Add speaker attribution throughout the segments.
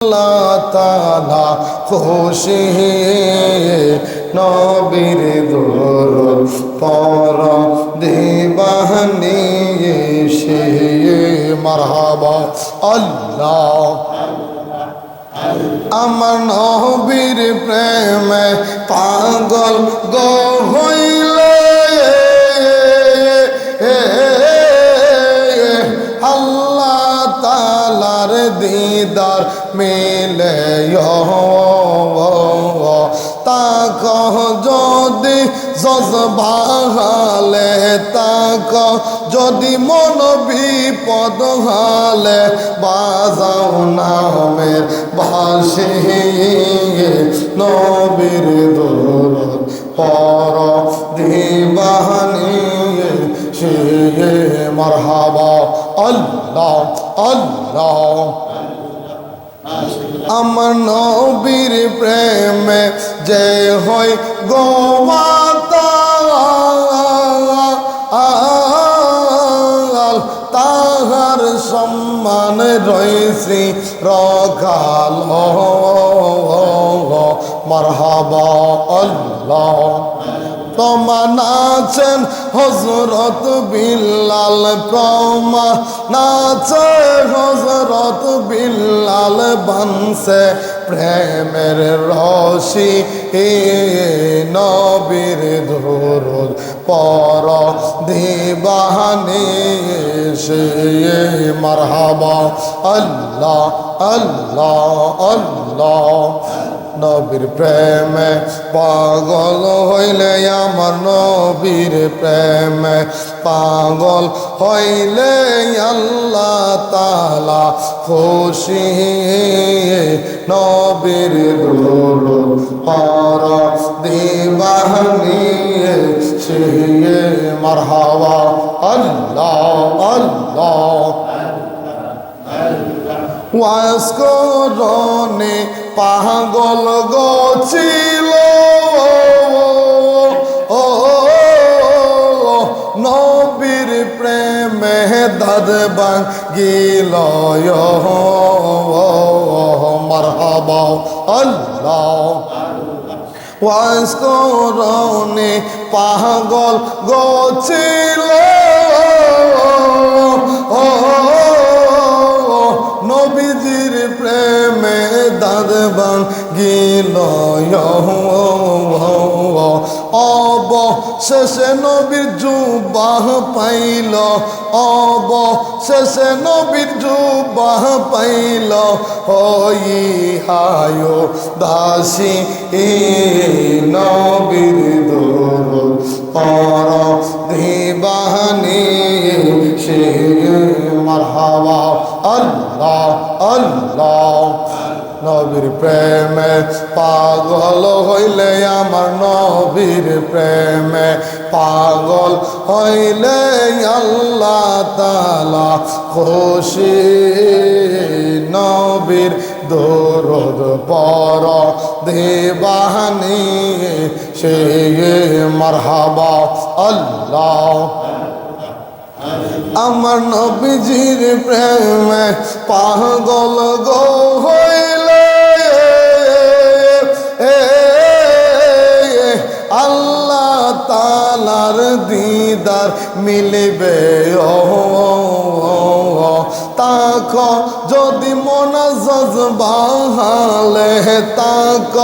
Speaker 1: আল্লাহ তাআলা খুশি নবীর দরুদ পড় দিবানি সে মারহাবা আল্লাহ আমার নবীর প্রেমে পাগল গো হইলে আল্লাহ তাআলার দিদার মিলে তাক যদি জজবাহালে তাক যদি মন বিপদ হালে বাজাও নামের ভাসে নবীর দরুদ পড় দিবানি সে মারহাবা আল্লাহ আল্লাহ আমার নবীর প্রেমে যে হয় গো মাতাল তাহার সম্মান রয়েছে রকাল মারহাবা আল্লাহ প্রমাণ আছেন হযরত বিল্লাল প্রমাণ আছে হযরত বিল্লাল বানছে প্রেমের রশি নবীর দরুদ পড় দিবানি সে মারহাবা আল্লাহ আল্লাহ আল্লাহ নবীর প্রেমে পাগল হইলে আমার নবীর প্রেমে পাগল হইলে আল্লাহ তাআলা খুশি নবীর দরুদ পড় দিবানি সে মারহাবা আল্লাহ আল্লাহ ওয়াজ করনে পাগল গছিল ও নবীর প্রেমে দাদ ভাঙ্গিল মারহাবা আল্লাহ ওয়াজ করনে পাগল গছিল নবীজির প্রেমে দাদ ভাঙ্গিল অবশেষে নবীর জুবাহ পাইল অবশেষে নবীর জুবাহ পাইল হায় দাসী নবীর দরুদ পড় দিবানি সে মারহাবা আল্লাহ আল্লাহ নবীর প্রেমে পাগল হইলে আমার নবীর প্রেমে পাগল হইলে আল্লাহ তাআলা খুশি নবীর দরুদ পড় দিবানি সে মারহাবা আল্লাহ আমার নবীজির প্রেমে পাগল গো হইলে আল্লাহ তাআলার দিদার মিলবে তাক যদি মন জজবাহালে তাক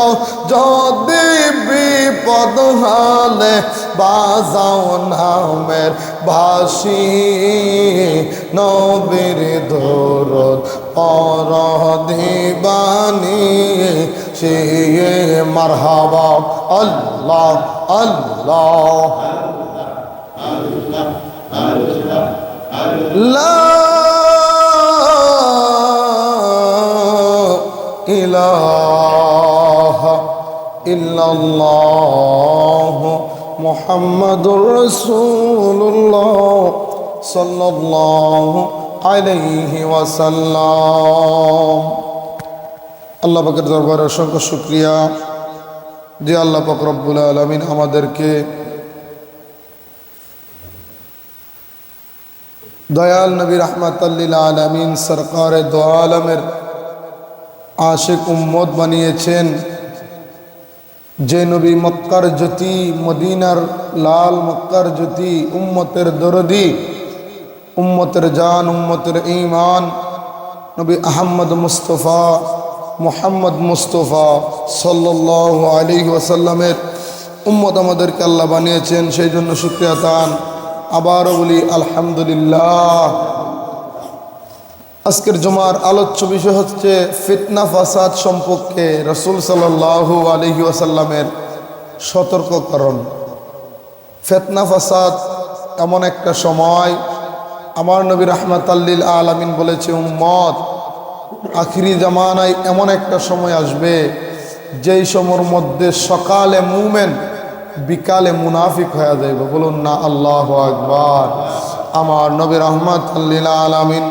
Speaker 1: যদি বিপদ হালে বাজাও নামের ভাসি নবীর দরুদ পড় দিবানি সে মারহাবা আল্লাহ আল্লাহ লা ইলাহা ইল্লাল্লাহ মুহাম্মাদুর রাসূলুল্লাহ সাল্লাল্লাহু আলাইহি ওয়াসাল্লাম। আল্লাহ পাকের দরবারে অসংখ্য শুকরিয়া যে আল্লাহ পাক রব্বুল আলামিন আমাদেরকে দয়াল নবী রহমাতুল লিল আলামিন সরকারে দো আলমের আশিক উম্মত বানিয়েছেন। যে নবী মক্কার জ্যোতি, মদিনার লাল মক্কার জ্যোতি, উম্মতের দরদি, উম্মতের জান, উম্মতের ঈমান, নবী আহমদ মুস্তফা মুহাম্মদ মুস্তফা সাল্লাল্লাহু আলাইহি ওয়াসাল্লামের উম্মত আমাদেরকে আল্লাহ বানিয়েছেন, সেই জন্য শুকরিয়া তান। আবারও বলি আলহামদুলিল্লাহ। আজকের জুমার আলোচ্য বিষয় হচ্ছে ফিতনা ফাসাদ সম্পর্কে রাসূল সাল্লাল্লাহু আলাইহি ওয়াসাল্লামের সতর্ককরণ। ফিতনা ফাসাদ এমন একটা সময়, আমার নবী রাহমাতাল লিল আলামিন বলেছে, উম্মত আখিরি জামানায় এমন একটা সময় আসবে যেই সময়ের মধ্যে সকালে মুমিন বিকালে মুনাফিক হয়ে যাইবে। বলুন না আল্লাহু আকবার। আমার নবী রাহমাতাল লিল আলামিন,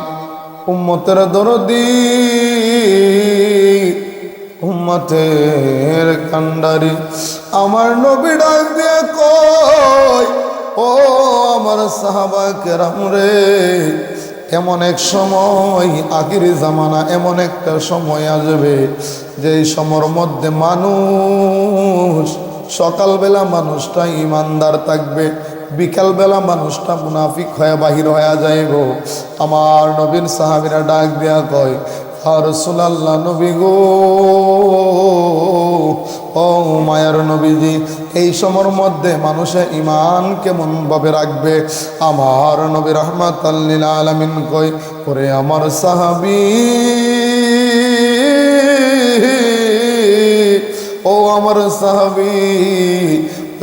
Speaker 1: উম্মতের দরদি, উম্মতের কান্ডারি, আমার নবী ডাক দিয়ে কয়, ও আমার সাহাবা কেরাম রে, এমন এক সময় আখিরি জামানা, এমন একটা সময় আসবে যেই সময়ের মধ্যে মানুষ, সকালবেলা মানুষটা ইমানদার থাকবে, বিকালবেলা মানুষটা মুনাফিক হয়ে বাহির হয়ে যাইব। আমার নবীর সাহাবীরা ডাক দেয়া কয়, ইয়া রাসূলুল্লাহ, নবী গো, ও মায়ার নবীজি, এই সময়ের মধ্যে মানুষের ইমান কেমন ভাবে রাখবে? আমার নবী রাহমাতাল লিল আলামিন কয়, ওরে আমার সাহাবী, ও আমার সাহাবী,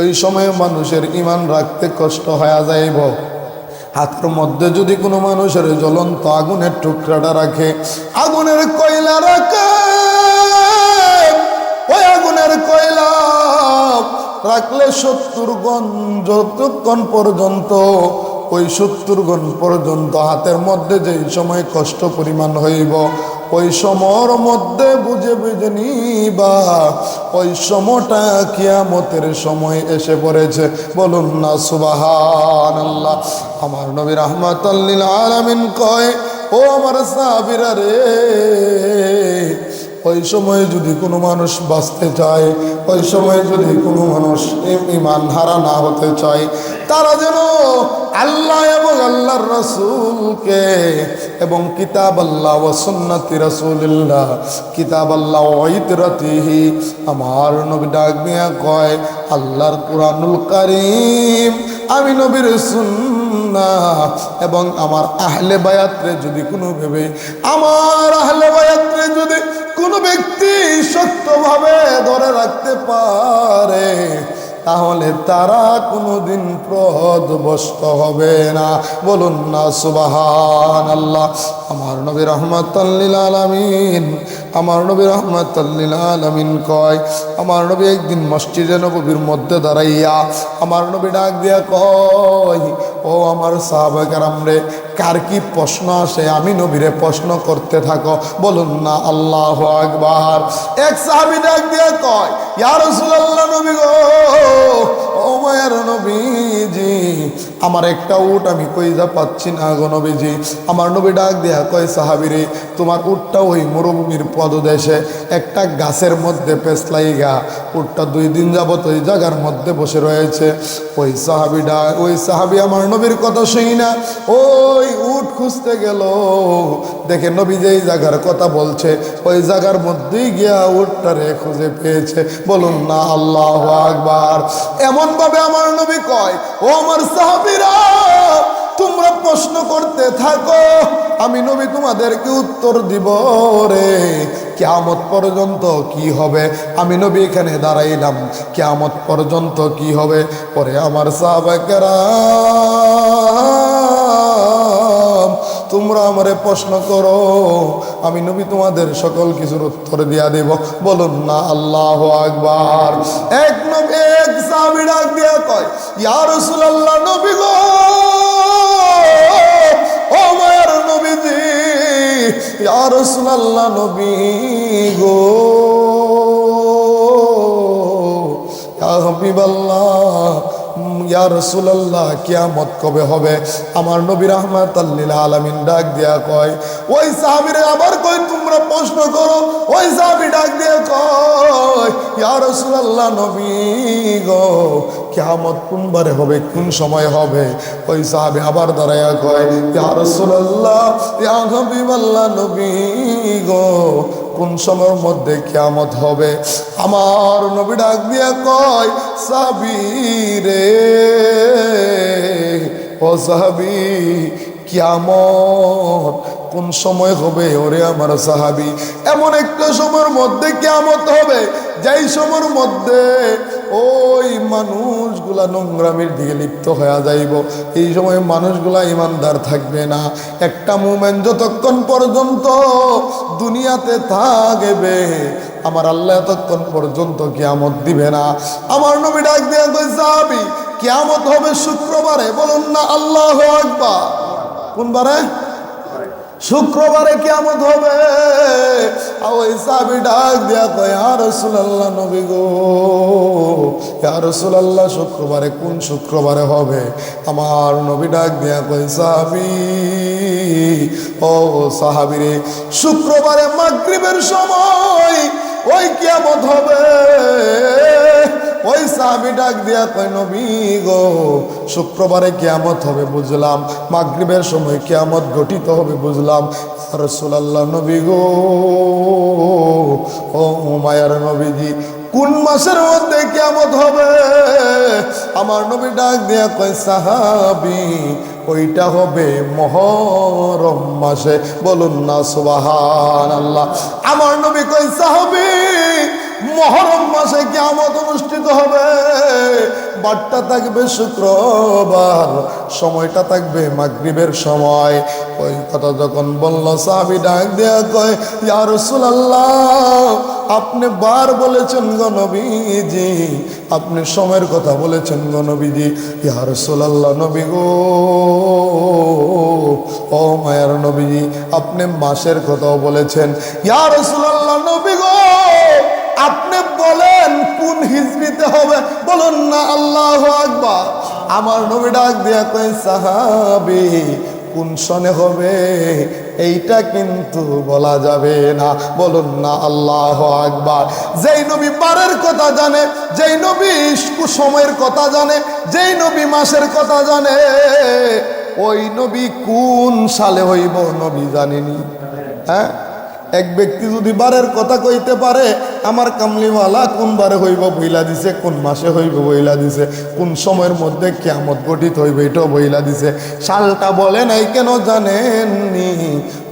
Speaker 1: ওই সময়ে মানুষের ইমান রাখতে কষ্ট হয়ে যাইব। হাতের মধ্যে যদি কোনো মানুষের জ্বলন্ত আগুনের টুকরাটা রাখে, আগুনের কয়লা রাখে, ওই আগুনের কয়লা রাখলে 70 গুণ, যতক্ষণ পর্যন্ত ওই 70 গুণ পর্যন্ত হাতের মধ্যে যেই সময় কষ্ট পরিমাণ হইব, ওই সময়ের মধ্যে বুঝে বুঝে নিবা ওই সময়টা কিয়ামতের সময় এসে পড়েছে। বলুন না সুবহানাল্লাহ। আমার নবী রাহমাতাল লিল আলামিন কয়, ও আমার সাহাবীরা রে, ওই সময় যদি কোনো মানুষ বাঁচতে চায়, ওই সময় যদি কোনো মানুষ ঈমান হারা না হতে চায়, তারা যেন আল্লাহ এবং আল্লাহর রাসূলকে এবং কিতাব আল্লাহ ওয়া সুন্নতি রাসূলিল্লাহ, কিতাব আল্লাহ ওয়া ইতরাতিহি, আমার নবী ডাক দিয়া কয়, আল্লাহর কুরআনুল কারীম, আমি নবীর সুন্নাহ এবং আমার আহলে বায়াতরে যদি কোনো ভেবে, আমার আহলে বায়াতরে যদি কোনো ব্যক্তি শক্তভাবে ধরে রাখতে পারে, তাহলে তারা কোনোদিন পথভ্রষ্ট হবে না। বলুন না সুবহানাল্লাহ। আমার নবী রাহমাতাল লিল আলামিন, আমার নবী রাহমাতাল লিল আলামিন কয়, আমার নবী একদিন মসজিদে নববীর মধ্যে দাঁড়াইয়া আমার নবী ডাক দিয়া কয়, ও আমার সাহাবা কেরাম রে, কার কি প্রশ্ন আসে আমি নবীরে প্রশ্ন করতে থাকো। বলুন না আল্লাহু আকবার। এক সাহাবী ডাক দিয়া কয়, ইয়া রাসূলুল্লাহ, নবী গো, ও মায়ার নবীজি, আমার একটা উট আমি কইজা পাচ্ছি না গো নবীজি। আমার নবী ডাক দিয়া কয়, সাহাবী রে, তোমার উটটা ওই মরুভূমির পদদেশে একটা গাছের মধ্যে পেছলাইগা, উটটা 2 দিন যাবত ওই জায়গার মধ্যে বসে রয়েছে। ওই সাহাবী আমার নবীর কথা শুনি না ওই উট খুঁজতে গেল, দেখে নবী যেই জায়গার কথা বলছে ওই জায়গার মধ্যেই গিয়া উটটারে খুঁজে পেয়েছে। বলুন না আল্লাহু আকবার। এমন ভাবে আমার নবী কয়, ও আমার সাহাবীরা, তোমরা প্রশ্ন করতে থাকো, আমি নবী তোমাদেরকে উত্তর দিব রে। কিয়ামত পর্যন্ত কি হবে? আমি নবী এখানে দাঁড়াইলাম, কিয়ামত পর্যন্ত কি হবে? পরে আমার সাহাবায়ে কেরাম, তোমরা আমারে প্রশ্ন করো, আমি নবী তোমাদের সকল কিছুর উত্তর দিয়া দেব। বলুন না আল্লাহু আকবার। এক সাহাবী ডাক দিয়া কয়, ইয়া রাসূলুল্লাহ, নবী গো, ও মায়ার নবীজি, ইয়া রাসূলুল্লাহ, নবী গো, ইয়া হাবিবাল্লাহ, ইয়া রাসূলুল্লাহ, কিয়ামত কবে হবে? আমার নবী রাহমাতাল লিল আলামিন ডাক দিয়া কয়, ওই সাহাবীরা আবার কয়, তোমরা প্রশ্ন করো। ওই সাহাবী ডাক দিয়ে কয়, ইয়া রাসূলুল্লাহ, নবী গো, কিয়ামত কোন বারে হবে, কোন সময় হবে? ওই সাহাবী আবার দাঁড়ায়া কয়, ইয়া রাসূলুল্লাহ, ইয়া হাবিবাল্লাহ, নবী গো, কোন সময়ের মধ্যে কিয়ামত হবে? আমার নবী ডাক দিয়া কয়, সাহাবী রে, ও সাহাবী, কিয়ামত কোন সময় হবে? ওরে আমার সাহাবী, এমন একটা সময়ের মধ্যে কিয়ামত হবে যেই সময়ের মধ্যে ওই মানুষগুলা নোংরামির দিকে লিপ্ত হয়ে যাইব। এই সময় মানুষগুলা ইমানদার থাকবে না। একটা মুমিন যতক্ষণ পর্যন্ত দুনিয়াতে থাকবে, আমার আল্লাহ ততক্ষণ পর্যন্ত কিয়ামত দিবে না। আমার নবী ডাক দিয়ে কই, সাহাবী, কিয়ামত হবে শুক্রবারে। বলুন না আল্লাহু আকবার। কোন বারে? শুক্রবারে কিয়ামত হবে। আর ওই সাহাবী ডাক দিয়া কয়, ইয়া রাসূলুল্লাহ, নবী গো, ইয়া রাসূলুল্লাহ, শুক্রবারে কোন শুক্রবারে হবে? আমার নবী ডাক দিয়া কয়, সাহাবী, ও সাহাবী রে, শুক্রবারে মাগরিবের সময় ওই কিয়ামত হবে। ওই সাহাবী ডাক দিয়া কয়, নবী গো, শুক্রবারে কিয়ামত হবে বুঝলাম, মাগরিবের সময় কিয়ামত ঘটিত হবে বুঝলাম। রাসূলুল্লাহ, নবী গো, ও মায়ার নবীজি, কোন মাসের মধ্যে কিয়ামত হবে? আমার নবী ডাক দিয়া কয়, সাহাবী, ওইটা হবে মুহররম মাসে। বলুন না সুবহানাল্লাহ। আমার নবী কয়, সাহাবী, মুহররম মাসে কিয়ামত অনুষ্ঠিত হবে। বারটা থাকবে শুক্রবার, সময়টা থাকবে মাগরিবের সময়। ওই কথা যখন বলল, সাহাবী ডাক দেয়া কয়, ইয়া রাসূলুল্লাহ, আপনি বার বলেছেন গো নবীজি, আপনি সময়ের কথা বলেছেন গো নবীজি। ইয়া রাসূলুল্লাহ, নবী গো, ও মায়ার নবীজি, আপনি মাসের কথাও বলেছেন। ইয়া রাসূলুল্লাহ, নবী গো, আপনি বলেন কোন হিজরিতে হবে? বলুন না আল্লাহু আকবার। আমার নবী ডাক দিয়া কয়, সাহাবী, কোন সনে হবে এইটা কিন্তু বলা যাবে না। বলুন না আল্লাহু আকবার। যেই নবী বারের কথা জানে, যেই নবী সময়ের কথা জানে, যেই নবী মাসের কথা জানে, ওই নবী কোন সালে হইব নবী জানেনি। হ্যাঁ, এক ব্যক্তি যদি বারের কথা কইতে পারে, আমার কামলিওয়ালা কোন বারে হইব বইলা দিছে, কোন মাসে হইব বইলা দিছে, কোন সময়ের মধ্যে কিয়ামত গঠিত হইবে এটাও বইলা দিছে। সালটা বলে নাই কেন জানেননি?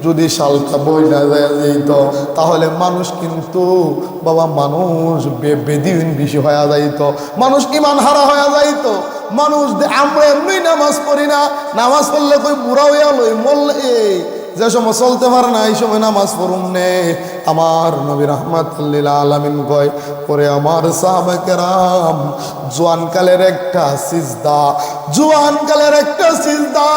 Speaker 1: যদি সালটা বইলা যাইত তাহলে মানুষ কিন্তু বাবা, মানুষ বেদিন বেশি হয়ে যাইত, মানুষ ইমান হারা হয়ে যাইত। মানুষ আমরা এমনি নামাজ পড়ি না, নামাজ পড়লে কই বুড়া হইয়া লই মরলে, যে সময় চলতে পারে না এই সময় নামাজ পড়ুন নে। আমার নবী রাহমাতুল লিল আলামিন কয়, পরে আমার সাহাবায়ে কেরাম, জোয়ানকালের একটা সিজদা, জোয়ানকালের একটা সিজদা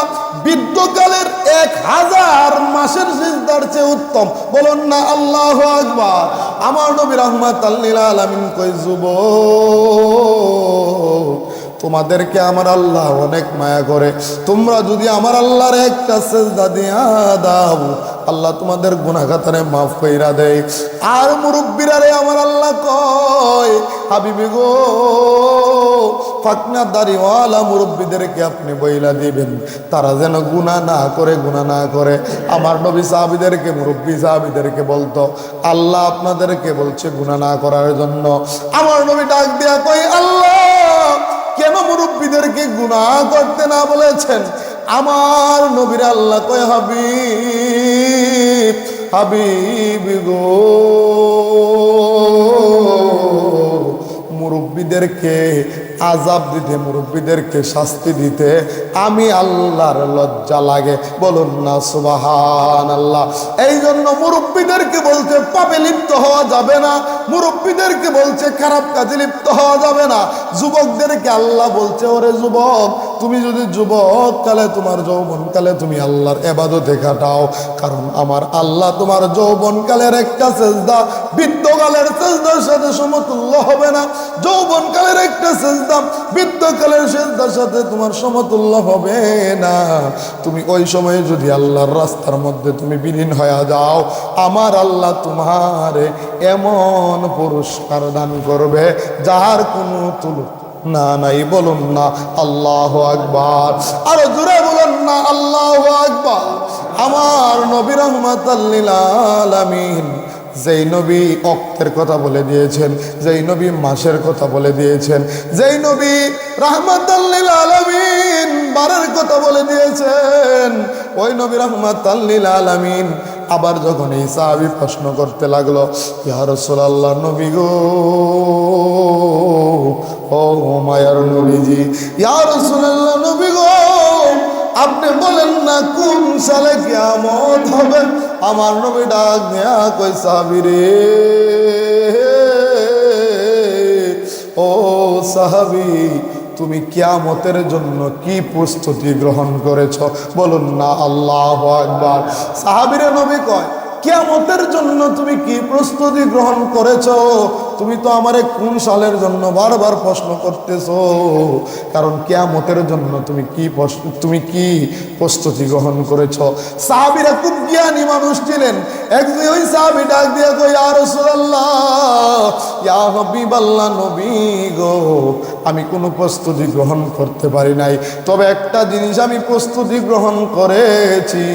Speaker 1: বৃদ্ধকালের 1000 মাসের সিজদার চেয়ে উত্তম। বলুন না আল্লাহু আকবার। আমার নবী রাহমাতুল লিল আলামিন কয়, যুবক, তোমাদেরকে আমার আল্লাহ অনেক মায়া করে, তোমরা যদি আমার আল্লাহর একটা সিজদা দিয়া দাও, আল্লাহ তোমাদের গুনাহ খাতারে মাফ কইরা দেয়। আর মুরব্বিরা রে আমার আল্লাহ কয়, হাবিবি গো, ফাকনা দাড়িওয়ালা মুরব্বিদেরকে আপনি বইলা দিবেন, তারা যেন গুনাহ না করে, গুনাহ না করে। আমার নবী সাহাবীদেরকে, মুরব্বি সাহাবীদেরকে বলতো, আল্লাহ আপনাদেরকে বলছে গুনাহ না করার জন্য। আমার নবী ডাক দিয়া কয়, আল্লাহ কেন মুরব্বিদেরকে গুনাহ করতে না বলেছেন? আমার নবীর আল্লাহ কয়, হাবিব, হাবিব গো, মুরব্বিদেরকে আযাব দিতে, মুরব্বিদেরকে শাস্তি দিতে আমি আল্লাহর লজ্জা লাগে। বলুন না সুবহানাল্লাহ। এই জন্য মুরব্বিদেরকে বলছে পাপে লিপ্ত হওয়া যাবে না, মুরব্বিদেরকে বলছে খারাপ কাজে লিপ্ত হওয়া যাবে না। যুবকদেরকে আল্লাহ বলছে, ওরে যুবক, তুমি যদি যুবক কালে তোমার যৌবন কালে তুমি আল্লাহর ইবাদতে কাটাও, কারণ আমার আল্লাহ তোমার যৌবন কালের একটা সেজদা বৃদ্ধকালের সেজদার সাথে সমতুল্য হবে না, যৌবন কালের একটা সেজদা বৃদ্ধকালের সেজদার সাথে তোমার সমতুল্য হবে না। তুমি ওই সময়ে যদি আল্লাহর রাস্তার মধ্যে তুমি বিলীন হয়ে যাও, আমার আল্লাহ তোমার এমন পুরস্কার দান করবে যার কোনো তুলনা নাই। বলুন না আল্লাহু আকবার, আরো জোরে বলুন না আল্লাহু আকবার। আমার নবী রাহমাতাল লিল আলামিন, যেই নবী অক্তের কথা বলে দিয়েছেন, যেই নবী মাসের কথা বলে দিয়েছেন, যেই নবী রাহমাতাল লিল আলামিন বারের কথা বলে দিয়েছেন, ওই নবী রাহমাতাল লিল আলামিন আবার যখন এই সাহাবী প্রশ্ন করতে লাগলো, ইয়া রাসূলুল্লাহ নবী গো, ও মায়ার নবীজি, ইয়া রাসূলুল্লাহ নবী গো, আপনি বলেন না কোন সালে কিয়ামত হবে? আমার নবী ডাক দিয়া কই, সাহাবী রে, ও সাহাবী, তুমি কিয়ামতের জন্য কি প্রস্তুতি গ্রহণ করেছ? বলুন না আল্লাহু আকবার। সাহাবীরা নবী কয়, কিয়ামতের জন্য তুমি কি প্রস্তুতি গ্রহণ করেছো? তুমি তো আমারে কোন সালের জন্য বারবার প্রশ্ন করতেছো, কারণ কিয়ামতের জন্য তুমি কি প্রস্তুতি গ্রহণ করেছো? সাহাবীরা খুব জ্ঞানী মানুষ ছিলেন। একদিন ওই সাহাবী ডাক দিয়া কই, ইয়া রাসূলুল্লাহ, ইয়া হাবিবাল্লাহ, নবী গো, আমি কোনো প্রস্তুতি গ্রহণ করতে পারি নাই, তবে একটা জিনিস আমি প্রস্তুতি গ্রহণ করেছি,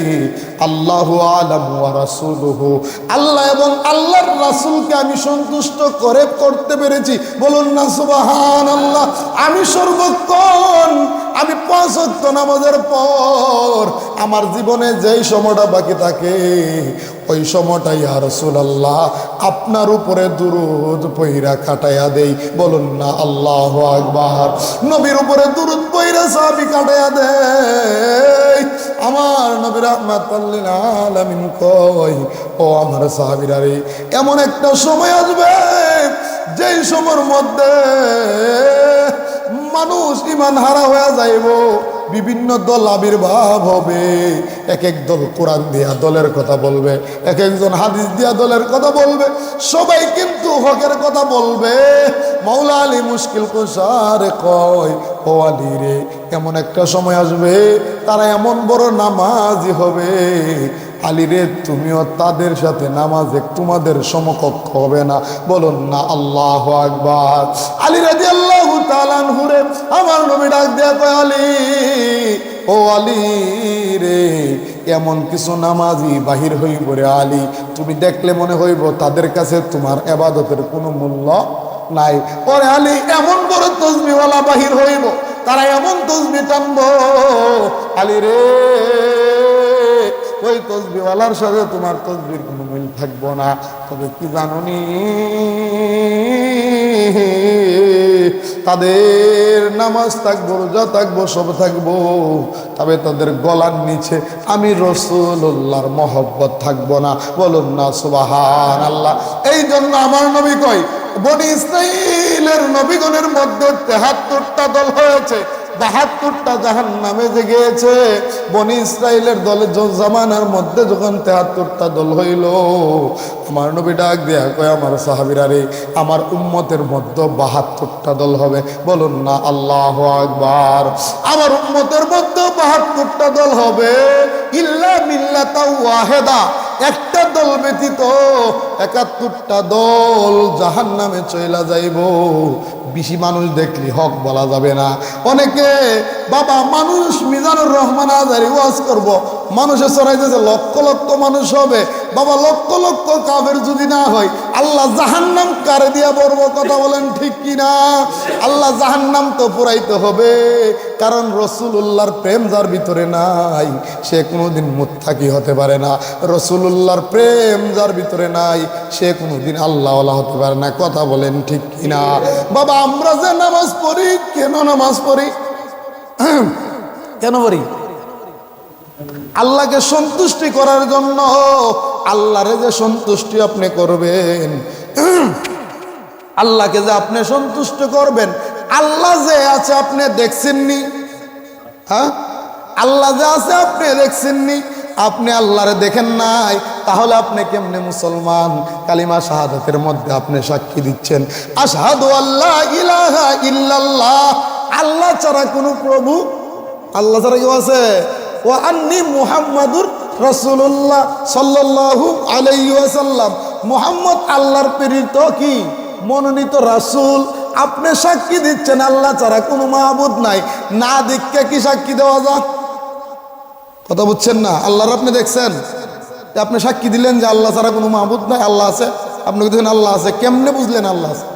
Speaker 1: আল্লাহু আ'লামু ওয়া রাসূলুহু, আল্লাহ এবং আল্লাহর রাসূলকে আমি সন্তুষ্ট করতে পেরেছি। বলুন না সুবহানাল্লাহ। আমি সর্বক্ষণ আমি 5 ওয়াক্ত নামাজের পর আমার জীবনে যেই সময়টা বাকি থাকে, ওই সময়টা ইয়া রাসূলুল্লাহ আপনার উপরে দুরূদ পইরা কাটায়া দেই। বলুন না আল্লাহু আকবার। নবীর উপরে দুরূদ পইরা সাহাবী কাটায়া দেয়। আমার নবী রাহমাতাল লিল আলামিন কয়, ও আমার সাহাবীরা রে, এমন একটা সময় আসবে যেই সময়ের মধ্যে মানুষ ঈমান হারা হয়ে যাইব, বিভিন্ন দল আবির্ভাব হবে, এক এক দল কোরআন দিয়া দলের কথা বলবে, এক একজন হাদিস দিয়া দলের কথা বলবে, সবাই কিন্তু হকের কথা বলবে। মাওলা আলী মুশকিল কুশার কয়, ও আলী রে, এমন একটা সময় আসবে তারা এমন বড় নামাজি হবে, আলী রে তুমিও তাদের সাথে নামাজে তোমাদের সমকক্ষ হবে না। বলুন না আল্লাহু আকবার। আলী রাদিয়াল্লাহু তাআলা আনহু রে আমার নবী ডাক দেয়া কয়, আলী, ও আলী রে, এমন কিছু নামাজি বাহির হইব রে আলী, তুমি দেখলে মনে হইব তাদের কাছে তোমার ইবাদতের কোনো মূল্য নাই। ওরে আলী, এমন বড় তসবিহওয়ালা বাহির হইব, তারা এমন তসবিহ টানবো, আলী রে, ওই তসবিহওয়ালার সাথে তোমার তসবির কোনো মিল থাকবো না। তবে কি জানুনি, তাদের নামাজ থাকবো, রোজা থাকবো, সব থাকবো, তবে তাদের গলার নিচে আমি রাসূলুল্লাহর মহব্বত থাকবো না। বলুন না সুবহানাল্লাহ। এই জন্য আমার নবী কয়, বনি ইসরাঈলের নবীগণের মধ্যে ৭৩টা দল হয়েছে, ৭২টা জাহান্নামে যে গিয়েছে। বনি ইসরাঈলের দলের জামানার মধ্যে যখন ৭৩টা দল হইল, আমার নবী ডাক দেয়া কয়, আমার সাহাবীরা রে, আমার উম্মতের মধ্যে ৭২টা দল হবে। বলুন না আল্লাহু আকবার। আমার উম্মতের মধ্যে ৭২টা দল হবে, ইল্লা মিল্লাতাও ওয়াহিদা, একটা দল ব্যতীত ৭১টা দল জাহান্নামে চইলা যাইব। বেশি মানুষ দেখলি হক বলা যাবে না। অনেকে বাবা মানুষ মিজানুর রহমান আজারি ওয়াজ করব, মানুষে চড়াইতেছে লক্ষ লক্ষ মানুষ হবে, বাবা লক্ষ লক্ষ কাফের যদি না হয়, আল্লাহ জাহান্নাম কারে দিয়া বলবো? কথা বলেন ঠিক কিনা? আল্লাহ জাহান্নাম তো পুরাইতে হবে, কারণ রাসূলুল্লাহর প্রেম যার ভিতরে নাই সে কোনোদিন মুত্তাকি হতে পারে না। রাসূলুল্লাহর প্রেম যার ভিতরে নাই সে কোনোদিন আল্লাহওয়ালা হতে পারে না। কথা বলেন ঠিক কিনা? বাবা আমরা যে নামাজ পড়ি, কেন নামাজ পড়ি? কেন পড়ি? আল্লাহকে সন্তুষ্টি করার জন্য। আল্লাহরে যে সন্তুষ্টি আপনি করবেন, আল্লাহকে যে আপনি সন্তুষ্ট করবেন, আল্লাহ যে আছে আপনি দেখছেননি? হ্যাঁ, আল্লাহ যে আছে আপনি দেখছেননি, আপনি আল্লাহরে দেখেন নাই, তাহলে আপনি কেমনে মুসলমান? কালিমা শাহাদাতের মধ্যে আপনি সাক্ষী দিচ্ছেন আশহাদু আল্লা ইলাহা ইল্লাল্লাহ, আল্লাহ ছাড়া কোনো প্রভু, আল্লাহ ছাড়া কেউ আছে, ও আন্নি মুহাম্মাদুর রাসূলুল্লাহ সাল্লাল্লাহু আলাইহি ওয়াসাল্লাম, মুহাম্মদ আল্লাহর প্রেরিত কি মনোনীত রাসূল। আপনি সাক্ষী দিচ্ছেন আল্লাহ ছাড়া কোনো মাহবুদ নাই, না দেখে কি সাক্ষী দেওয়া যায়? কথা বুঝছেন না? আল্লাহর আপনি দেখছেন, আপনি সাক্ষী দিলেন যে আল্লাহ ছাড়া কোনো মাহবুদ নাই, আল্লাহ আছে, আপনি দেখেন আল্লাহ আছে, কেমনে বুঝলেন আল্লাহ আছে?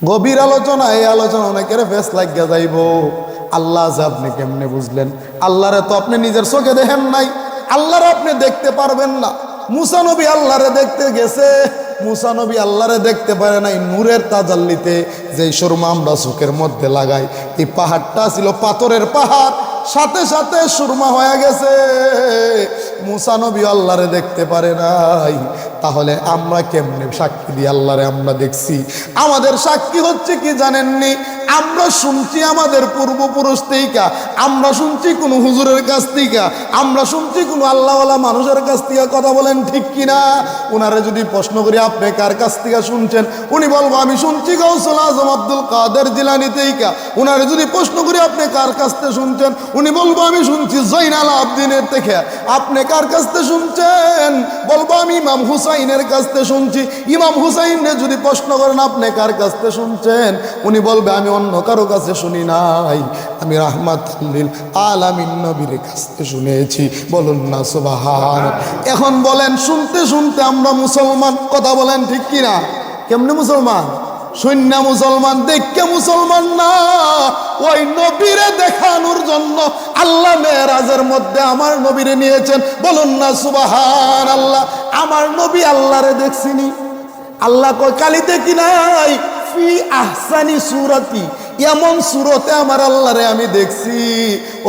Speaker 1: গভীর আলোচনা, এই আলোচনা অনেকের ফেস লাগিয়া যাইব। আল্লাহ আছে আপনি কেমনে বুঝলেন? আল্লাহরে তো আপনি নিজের চোখে দেখেন নাই, আল্লাহরে আপনি দেখতে পারবেন না। মুসা নবী আল্লাহরে দেখতে গেছে, মুসা নবী আল্লাহরে দেখতে পারে নাই নূরের তাজাল্লিতে। যেই সুরমা আমরা চোখের মধ্যে লাগাই, এই পাহাড়টা ছিল পাথরের পাহাড়, সাথে সাথে সুরমা হয়ে গেছে। মুসা নবী আল্লাহরে দেখতে পারে নাই, তাহলে আমরা কেমনে সাক্ষী দিই আল্লাহরে আমরা দেখছি? আমাদের সাক্ষী হচ্ছে কি জানেননি? আমরা শুনছি আমাদের পূর্বপুরুষ থেকে, আমরা শুনছি কোনো হুজুরের কাছ থেকে, আমরা শুনছি কোনো আল্লাহওয়ালা মানুষের কাছ থেকে। কথা বলেন ঠিক কিনা? উনারে যদি প্রশ্ন করি আপনি কার কাছ থেকে শুনছেন, উনি বলবো আমি শুনছি গাউসুল আজম আব্দুল কাদের জিলানী থেকে। উনারে যদি প্রশ্ন করি আপনি কার কাছ থেকে শুনছেন, উনি বলবো আমি শুনছি জৈনাল আবদিনের থেকে। আপনি কার কাছ থেকে শুনছেন? বলবো আমি ইমাম হুসাইনের কাছ থেকে শুনছি। ইমাম হুসাইনের যদি প্রশ্ন করেন আপনি কার কাছ থেকে শুনছেন, উনি বলবে আমি অন্য কারো কাছে শুনি নাই, আমি রাহমাতুল লিল আলামিন নবীর কাছ থেকে শুনেছি। বলুন না সুবহান। এখন বলেন শুনতে শুনতে আমরা মুসলমান। কথা বলেন ঠিক কিনা? কেমনে মুসলমান? শূন্য মুসলমান, দেখে মুসলমান না। ওই নবীরে দেখানোর জন্য আল্লাহ মেরাজের মধ্যে আমার নবীরে নিয়েছেন। বলুন না সুবহান আল্লাহ। আমার নবী আল্লাহরে দেখছিনি। আল্লাহ কয় কালিতে কি নাই, ফি আহসানি সুরাতি, এমন সুরতে আমার আল্লাহরে আমি দেখছি।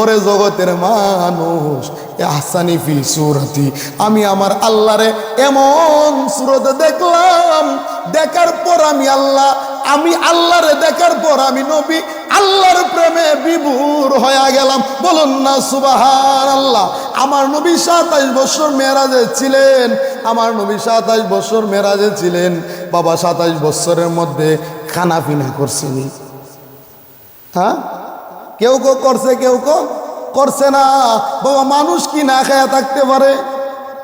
Speaker 1: ওরে জগতের মানুষ, আহসানি ফি সুরাতি, আমি আমার আল্লাহরে এমন সুরতে দেখলাম। দেখার পর আমি আল্লাহরে দেখার পর আমি নবী আল্লাহর প্রেমে বিভোর হয়ে গেলাম। বলুন না সুবহানাল্লাহ। আমার নবী 27 বছর মেরাজে ছিলেন। আমার নবী 27 বছর মেরাজে ছিলেন। বাবা 27 বছরের মধ্যে খানা পিনা করছেনি? হ্যাঁ, কেউ কেউ করছে, কেউ কেউ করছে না। বাবা মানুষ কি না খায়া থাকতে পারে?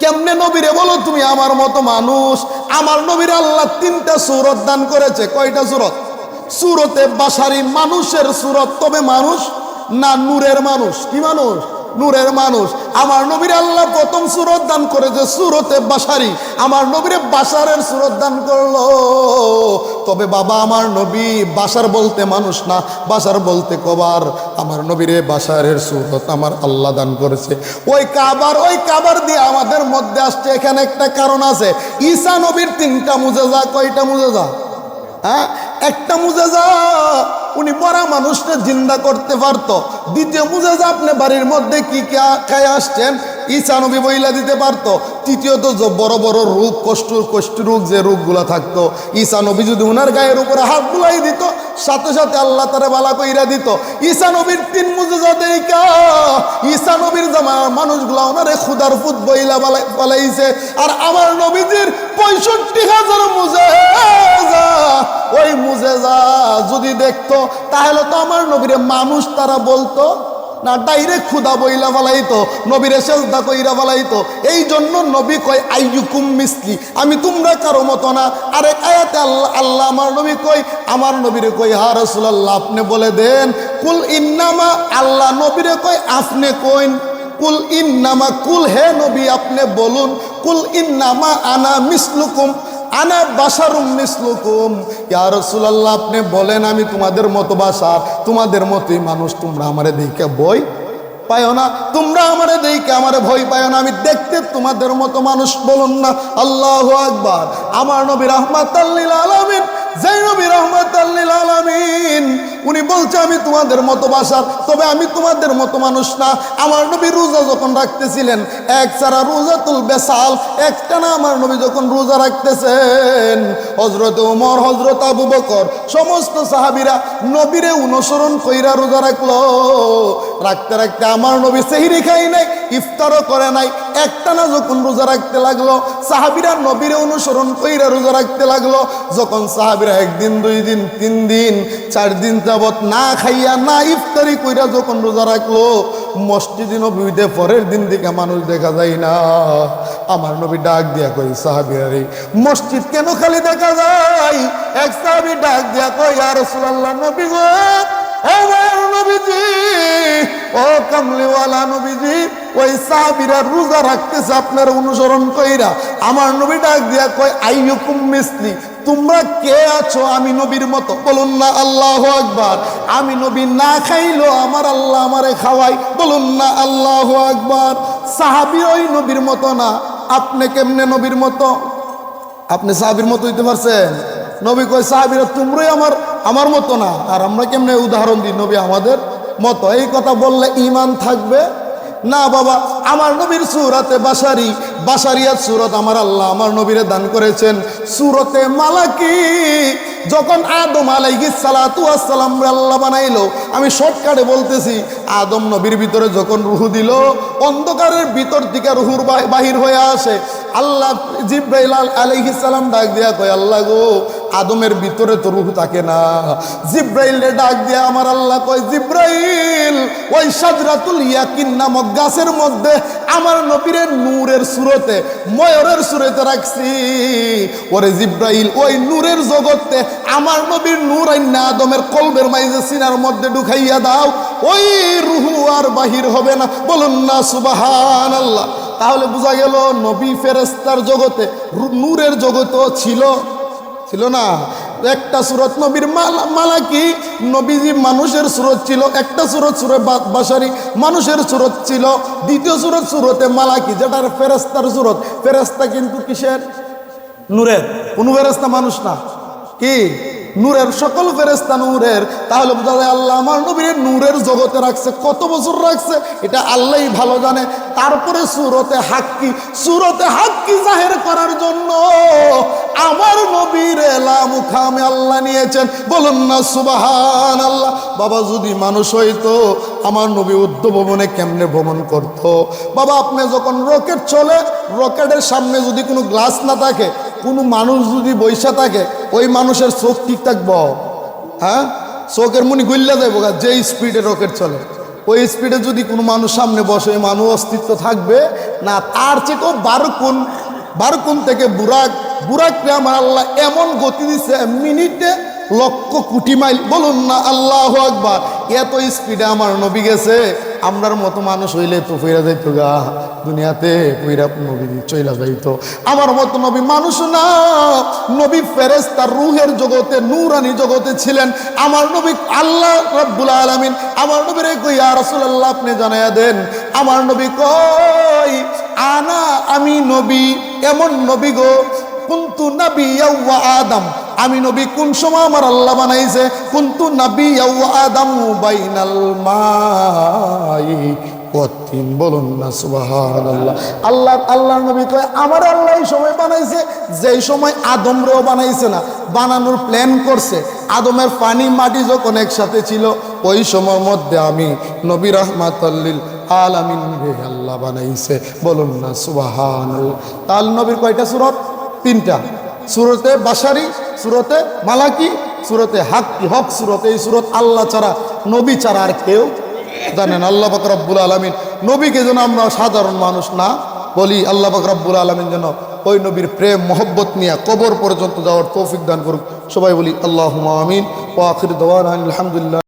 Speaker 1: কেমনে নবীরে বলো তুমি আমার মতো মানুষ? আমার নবীর আল্লাহ 3টা সূরত দান করেছে। কয়টা সূরত? সূরতে বাশারি, মানুষের সূরত, তবে মানুষ না, নূরের মানুষ। কি মানুষ? নূরের মানুষ। আমার নবীর আল্লাহ প্রথম সূরত দান করেছে সূরতে বাশারি। আমার নবীরে বাশারের সূরত দান করলো। তবে বাবা আমার নবী বাশার বলতে মানুষ না, বাশার বলতে কবার। আমার নবীরে বাশারের সূরত আমার আল্লাহ দান করেছে। ওই কাবার দিয়ে আমাদের মধ্যে আসছে। এখানে একটা কারণ আছে। ঈসা নবীর 3টা মুজেজা। কয়টা মুজেজা? হ্যাঁ, একটা মুজেজা উনি মরা মানুষকে জিন্দা করতে পারতো। দ্বিতীয় মুজেজা আপনি বাড়ির মধ্যে কি খায় আসছেন ঈসা নবী বইলা দিতে পারতো। তৃতীয়ত যে বড় বড় রোগ, কষ্ট রোগ, যে রোগগুলা থাকতো, ঈসা নবী যদি উনার গায়ের উপরে হাত বুলাই দিত, সাথে সাথে আল্লাহ তারা বালা কইরা দিত। ঈসা নবীর 3 মুজেজা দেইকা ঈসা নবীর জামানার মানুষগুলা ওনারে খুদার ফুত বইলা বালাইছে। আর আমার নবীজির 65,000 মুজেজা। ওই মুজেজা যদি দেখতো তাহলে তো আমার নবীরে মানুষ তারা বলতো না, ডাইরেক্ট খুদা বইলা ফালাইতো, নবীরে সেজদা কইরা ফালাইতো। এই জন্য নবী কয় আইয়ুকুম মিসলি, আমি তোমরা কারো মতো না। আরেক আয়াতে আল্লাহ আমার নবী কই, আমার নবীরে কই হা রাসূলুল্লাহ আপনি বলে দেন কুল ইন্নামা, আল্লাহ নবীরে কই আপনি কইন কুল ইন্নামা, কুল হে নবী আপনি বলুন, কুল ইন্নামা আনা মিসলুকুম, আনা বাশারুম মিসলুকুম। ইয়া রাসূলুল্লাহ আপনি বলেন আমি তোমাদের মতো বাশার, তোমাদের মতোই মানুষ। তোমরা আমারে দেখে ভয় পায়ো না, তোমরা আমারে দেখে আমারে ভয় পায়ো না, আমি দেখতে তোমাদের মতো মানুষ। বলুন না আল্লাহু আকবার। আমার নবী রাহমাতাল লিল আলামিন যেই নবী রাহমাতাল লিল আলামিন, উনি বলছে আমি তোমাদের মতো বাশার, তবে আমি তোমাদের মতো মানুষ না। আমার নবী রোজা যখন রাখতেছিলেন, এক সারা রোজাতুল বেসাল, একটানা আমার নবী যখন রোজা রাখতেছেন, হযরত ওমর, হযরত আবু বকর, সমস্ত সাহাবীরা নবীরে অনুসরণ কইরা রোজা রাখলো। রাখতে রাখতে আমার নবী সেহরি খাই নাই, ইফতারও করে নাই, একটানা যখন রোজা রাখতে লাগলো, সাহাবীরা নবীরে অনুসরণ কইরা রোজা রাখতে লাগলো। যখন সাহাবীরা একদিন, 2 দিন, 3 দিন, 4 দিন যাবত না খাইয়া না ইফতারি কইরা যখন রোজা রাখলো, মসজিদে নবীতে পরের দিন থেকে মানুষ দেখা যায় না। আমার নবী ডাক দিয়া কই, সাহাবীরা রে মসজিদ কেন খালি দেখা যায়? এক সাহাবী ডাক দিয়া কই, ইয়া রাসূলুল্লাহ, নবী গো, আমার নবীজি, ও কামলিওয়ালা নবীজি, ওই সাহাবীরা রোজা রাখতেছে আপনার অনুসরণ কইরা। আমার নবী ডাক দিয়া কয়, আইয়ুকুম মিসলি, তোমরা কে আছো আমি নবীর মতো? বলুন না আল্লাহু আকবার। আমি নবী না খাইলো আমার আল্লাহ আমারে খাওয়াই, বলুন না আল্লাহু আকবার। সাহাবী ওই নবীর মতো না, আপনি কেমনে নবীর মতো? আপনি সাহাবীর মতো হইতে পারছেন? নবী কয়, সাহাবীরা তোমরাই আমার মতো না। আর আমরা কেমনে উদাহরণ দিই নবী আমাদের মতো? এই কথা বললে ঈমান থাকবে না বাবা। আমার নবীর সূরাতে বাশারিয়াত সূরত আমার আল্লাহ আমার নবীরে দান করেছেন। সূরতে মালাকি যখন আদম আলাইহিস সালাতু ওয়াস সালাম আল্লাহ বানাইলো, আমি শর্টকাটে বলতেছি, আদম নবীর ভিতরে যখন রূহ দিল, অন্ধকারের ভিতর থেকে রূহুর বাহির হয়ে আসে। আল্লাহ জিব্রাইল আলাইহিস সালাম ডাক দিয়া কয়, আল্লাহ গো, আদমের ভিতরে তো রূহ থাকে না। জিব্রাইলে ডাক দিয়া আমার আল্লাহ কয়, জিব্রাইল, ওই শাজরাতুল ইয়াকিন নামক গাছের মধ্যে আমার নবীর নূরের সূরতে, ময়ূরের সূরতে রাখছি। ওরে জিব্রাইল, ওই নূরের জগতে আমার নবীর নূর আইনা আদমের কলবের মাঝে সিনার মধ্যে ঢুকাইয়া দাও, ওই রূহ আর বাহির হবে না। বলুন না সুবহানাল্লাহ। তাহলে বোঝা গেল নবী ফেরেশতার জগতে, নূরের জগতেও ছিল না। একটা সূরত নবীর মালাকি, নবীজি মানুষের সূরত ছিল। একটা সূরত সূরা বাশারি, মানুষের সূরত ছিল। দ্বিতীয় সূরত সূরতে মালাকি, যেটার ফেরেশতার সূরত। ফেরেশতা কিন্তু কিসের? নূরের। কোন ফেরেশতা মানুষ না, কি নূরের, সকল ফেরেশতা নূরের। তাহলে বোঝা যায় আল্লাহ আমার নবীর নূরের জগতে রাখছে। কত বছর রাখছে এটা আল্লাহই ভালো জানে। তারপরে সূরতে হাক্কি জাহির করার জন্য আমার নবীর লামুখামে আল্লাহ নিয়েছেন। বলুন না সুবহানাল্লাহ। বাবা, যদি মানুষ হইতো আমার নবী উর্দু ভবনে কেমনে ভ্রমণ করত? বাবা, আপনি যখন রকেট চলে, রকেটের সামনে যদি কোনো গ্লাস না থাকে, কোনো মানুষ যদি বৈশা থাকে, ওই মানুষের চোখ ঠিক থাকবো? হ্যাঁ, চোখের মুনি গুল্লা যাইব। যে স্পিডে রকেট চলে, ওই স্পিডে যদি কোনো মানুষ সামনে বসে, মানুষ অস্তিত্ব থাকবে না। তার চেয়েও 12 গুণ থেকে বুরাককে আমার আল্লাহ এমন গতি দিচ্ছে, মিনিটে লক্ষ কোটি মাইল। বলুন না আল্লাহু আকবার। এত স্পিডে আমার নবী গেছে। আমরার মতো মানুষ হইলে তো ফিরা যাইতো গা দুনিয়াতে, কইরা নবী চইলা যাইতো। আমার মতো নবী মানুষ না, নবী ফেরেশতা রূহের জগতে, নূরানি জগতে ছিলেন। আমার নবী আল্লাহ রাব্বুল আলামিন আমার নবীরে কই, ইয়া রাসূলুল্লাহ, আপনি জানাইয়া দেন। আমার নবী কই, আমি নবী, এমন নবী গো, কুনতু নাবিয়্যা ওয়া আদম, আমি নবী কোন সময় আমার আল্লাহ বানাইছে? কুনতু নাবিয়্যা ওয়া আদম বাইনাল মাই ওয়া তিন। বলুন না সুবহানাল্লাহ। আল্লাহ নবী কয়, আমার আল্লাহ এই সময় বানাইছে যেই সময় আদমরেও বানাইছে না, বানানোর প্ল্যান করছে। আদমের পানি মাটি যখন একসাথে ছিল, ওই সময়ের মধ্যে আমি নবী রাহমাতুল লিল আলামিন রে আল্লাহ বানাইছে। বলুন না সুবহানাল্লাহ। তাহলে নবীর কয়টা সূরত? 3টা। সূরতে বাশারি, সূরতে মালাকি, সূরতে হক সূরত। এই সূরত আল্লাহ ছাড়া, নবী ছাড়া আর কেউ জানেন। আল্লাহ পাক রব্বুল আলামিন নবীকে যেন আমরা সাধারণ মানুষ না বলি, আল্লাহ পাক রব্বুল আলামিন যেন ওই নবীর প্রেম মহব্বত নিয়ে কবর পর্যন্ত যাওয়ার তৌফিক দান করুক। সবাই বলি আল্লাহুম্মা আমিন। ওয়া আখির দাওয়ানা আলহামদুলিল্লাহ।